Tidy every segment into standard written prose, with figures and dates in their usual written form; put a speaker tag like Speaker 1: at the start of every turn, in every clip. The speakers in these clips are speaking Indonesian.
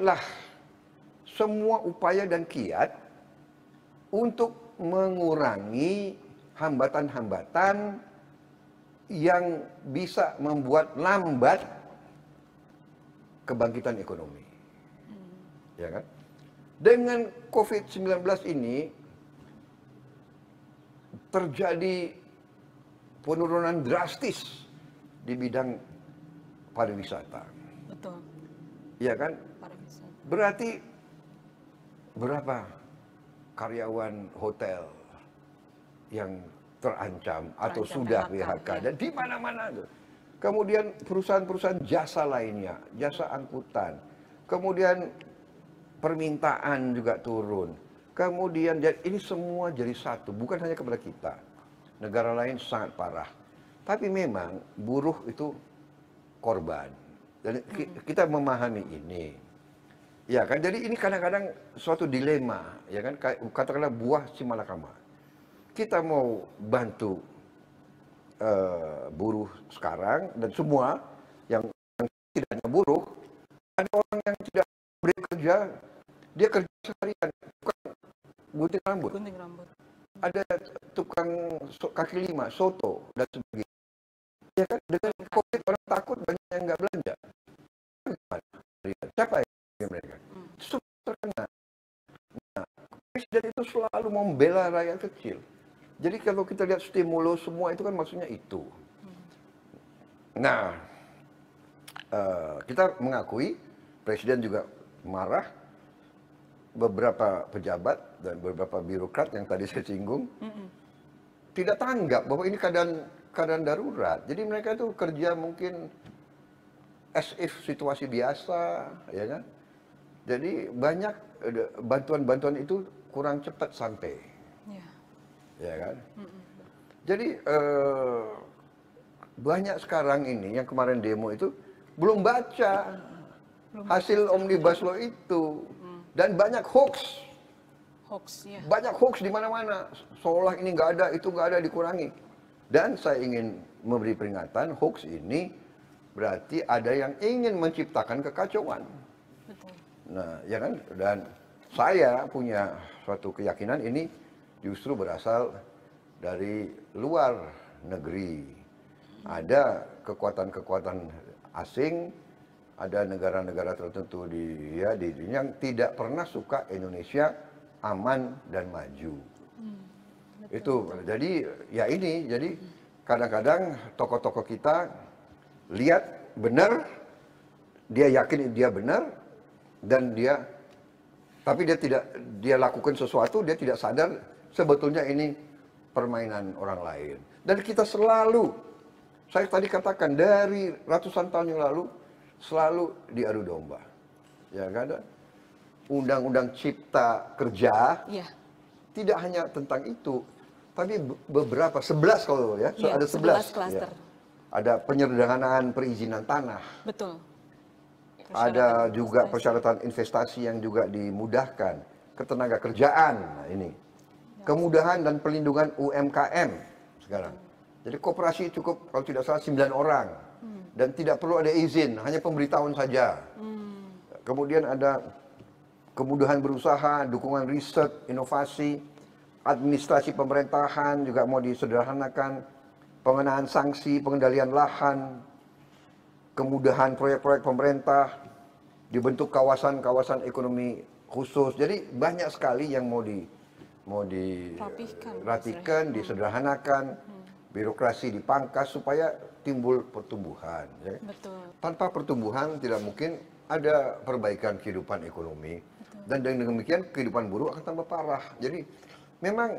Speaker 1: lah semua upaya dan kiat untuk mengurangi hambatan-hambatan yang bisa membuat lambat kebangkitan ekonomi. Ya kan? Dengan COVID-19 ini terjadi penurunan drastis di bidang pariwisata.
Speaker 2: Betul.
Speaker 1: Ya kan?
Speaker 2: Pariwisata.
Speaker 1: Berarti berapa karyawan hotel yang terancam atau sudah PHK
Speaker 2: ya.
Speaker 1: dan di mana-mana tuh. Kemudian perusahaan-perusahaan jasa lainnya, jasa angkutan. Kemudian permintaan juga turun. Kemudian ini semua jadi satu, bukan hanya kepada kita. Negara lain sangat parah. Tapi memang buruh itu korban. Dan kita memahami ini. Ya kan, jadi ini kadang-kadang suatu dilema, ya kan, katakanlah buah si malakama. Kita mau bantu buruh sekarang dan semua yang tidak hanya buruh, ada orang yang tidak bekerja, dia kerja seharian, tukang gunting rambut.
Speaker 2: Gunting rambut.
Speaker 1: Ada tukang kaki lima, soto dan sebagainya. Ya kan, dengan COVID orang takut banyak yang nggak belanja. Siapa yang mereka? Semua terkena. Nah, presiden itu selalu membela rakyat kecil. Jadi kalau kita lihat stimulus semua itu kan maksudnya itu. Nah, kita mengakui presiden juga marah. Beberapa pejabat dan beberapa birokrat yang tadi saya singgung tidak tanggap bahwa ini keadaan darurat. Jadi mereka itu kerja mungkin as if situasi biasa, ya kan? Jadi banyak bantuan-bantuan itu kurang cepat sampai. Ya kan? Jadi banyak sekarang ini yang kemarin demo itu belum baca hasil Omnibus Law itu. Dan banyak hoax.
Speaker 2: Ya.
Speaker 1: Banyak hoax di mana-mana. Seolah ini nggak ada, itu nggak ada, dikurangi. Dan saya ingin memberi peringatan, hoax ini berarti ada yang ingin menciptakan kekacauan.
Speaker 2: Betul.
Speaker 1: Nah, ya kan? Dan saya punya suatu keyakinan ini justru berasal dari luar negeri. Ada kekuatan-kekuatan asing, ada negara-negara tertentu di dunia yang tidak pernah suka Indonesia aman dan maju. Itu. Jadi ya ini, jadi kadang-kadang tokoh-tokoh kita lihat benar, dia yakin dia benar, dan tapi dia lakukan sesuatu, dia tidak sadar sebetulnya ini permainan orang lain. Dan kita selalu, saya tadi katakan dari ratusan tahun yang lalu, selalu diadu domba. Ya kan? Undang-undang Cipta Kerja tidak hanya tentang itu, tapi beberapa 11 kalau ya, ada 11
Speaker 2: klaster.
Speaker 1: Ya. Ada penyederhanaan perizinan tanah.
Speaker 2: Betul.
Speaker 1: Ada juga persyaratan investasi yang juga dimudahkan, ketenaga kerjaan. Nah, ini. Kemudahan dan pelindungan UMKM sekarang. Jadi koperasi cukup kalau tidak salah 9 orang. Dan tidak perlu ada izin, hanya pemberitahuan saja. Kemudian ada kemudahan berusaha, dukungan riset, inovasi, administrasi pemerintahan juga mau disederhanakan, pengenaan sanksi, pengendalian lahan, kemudahan proyek-proyek pemerintah, dibentuk kawasan-kawasan ekonomi khusus. Jadi banyak sekali yang mau dirapikan, disederhanakan, birokrasi dipangkas supaya timbul pertumbuhan. Ya.
Speaker 2: Betul.
Speaker 1: Tanpa pertumbuhan tidak mungkin ada perbaikan kehidupan ekonomi. Betul. Dan dengan demikian kehidupan buruh akan tambah parah. Jadi memang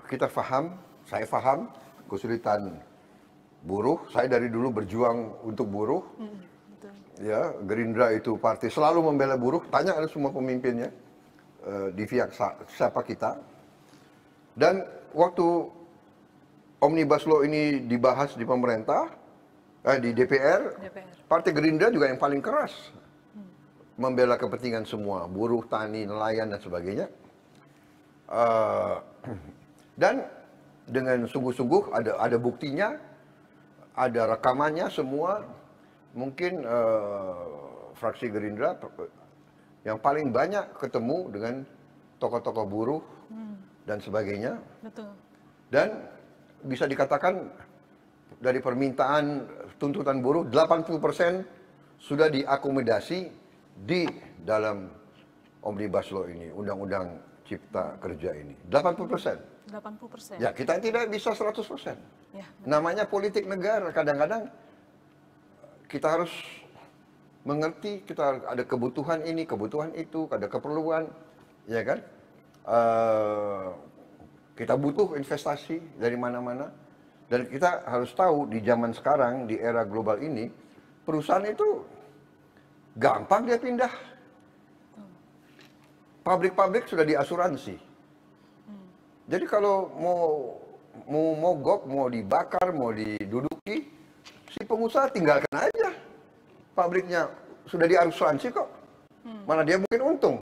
Speaker 1: kita saya paham kesulitan buruh. Saya dari dulu berjuang untuk buruh.
Speaker 2: Betul.
Speaker 1: Ya, Gerindra itu partai selalu membela buruh. Tanya ada semua pemimpinnya di pihak siapa kita. Dan waktu Omnibus Law ini dibahas di pemerintah, di DPR, Partai Gerindra juga yang paling keras membela kepentingan semua, buruh, tani, nelayan, dan sebagainya. Dan dengan sungguh-sungguh ada buktinya, ada rekamannya semua. Mungkin fraksi Gerindra yang paling banyak ketemu dengan tokoh-tokoh buruh dan sebagainya.
Speaker 2: Betul.
Speaker 1: Dan bisa dikatakan dari permintaan tuntutan buruh 80% sudah diakomodasi di dalam Omnibus Law ini, Undang-Undang Cipta Kerja ini. 80%.
Speaker 2: 80%.
Speaker 1: Ya, kita tidak bisa 100%.
Speaker 2: Ya,
Speaker 1: Namanya politik negara, kadang-kadang kita harus mengerti, kita ada kebutuhan ini, kebutuhan itu, ada keperluan, ya kan? Kita butuh investasi dari mana-mana, dan kita harus tahu di zaman sekarang, di era global ini, perusahaan itu gampang dia pindah. Pabrik-pabrik sudah diasuransi. Jadi kalau mau mogok, mau dibakar, mau diduduki, si pengusaha tinggalkan aja. Pabriknya sudah diasuransi kok. Mana dia mungkin untung.